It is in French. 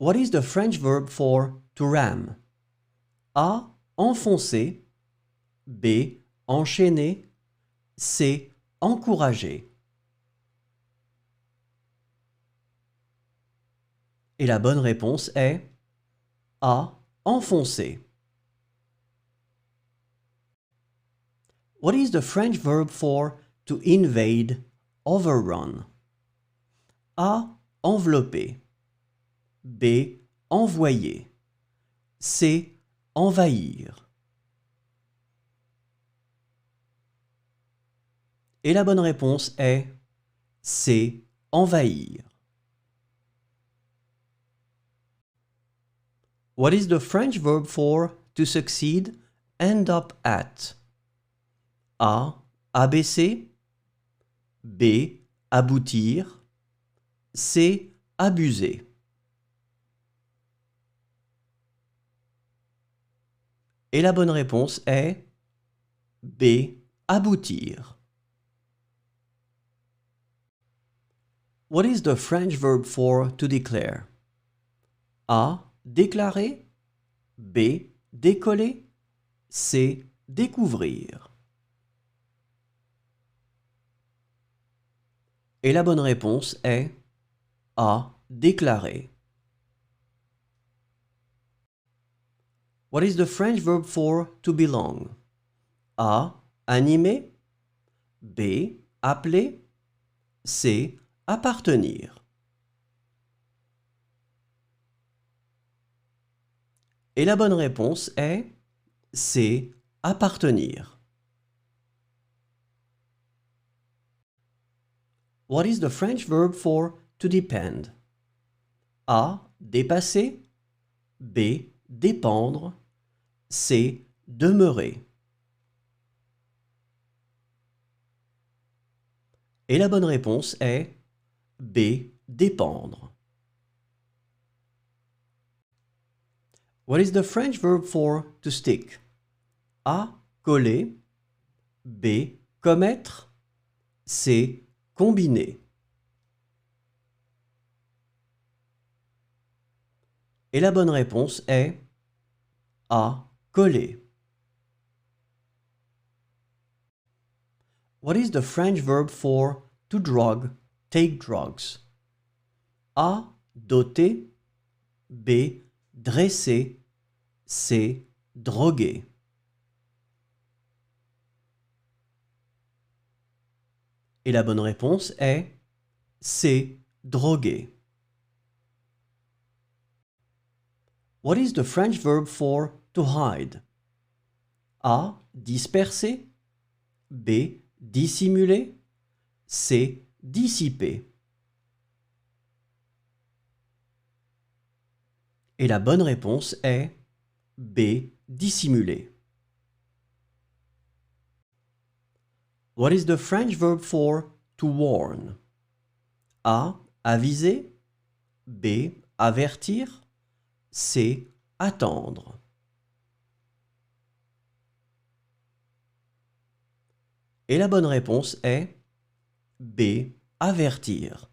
What is the French verb for to ram? A. Enfoncer. B. Enchaîner. C. Encourager. Et la bonne réponse est A. Enfoncer. What is the French verb for to invade, overrun? A. Envelopper. B. Envoyer. C. Envahir. Et la bonne réponse est C. Envahir. What is the French verb for to succeed, end up at? A. Abaisser. B. Aboutir. C. Abuser. Et la bonne réponse est B. Aboutir. What is the French verb for to declare? A. Déclarer. B. Décoller. C. Découvrir. Et la bonne réponse est A. Déclarer. What is the French verb for to belong? A. Animer. B. Appeler. C. Appartenir. Et la bonne réponse est C. Appartenir. What is the French verb for to depend? A. Dépasser. B. Dépendre. C. Demeurer. Et la bonne réponse est B. Dépendre. What is the French verb for to stick? A. Coller. B. Commettre. C. Combiner. Et la bonne réponse est A. Coller. What is the French verb for to drug, take drugs? A. Doter. B. Dresser. C. Droguer. Et la bonne réponse est C. Droguer. What is the French verb for to hide? A. Disperser. B. Dissimuler. C. Dissiper. Et la bonne réponse est B. Dissimuler. What is the French verb for to warn? A. Aviser. B. Avertir. C. Attendre. Et la bonne réponse est B. Avertir.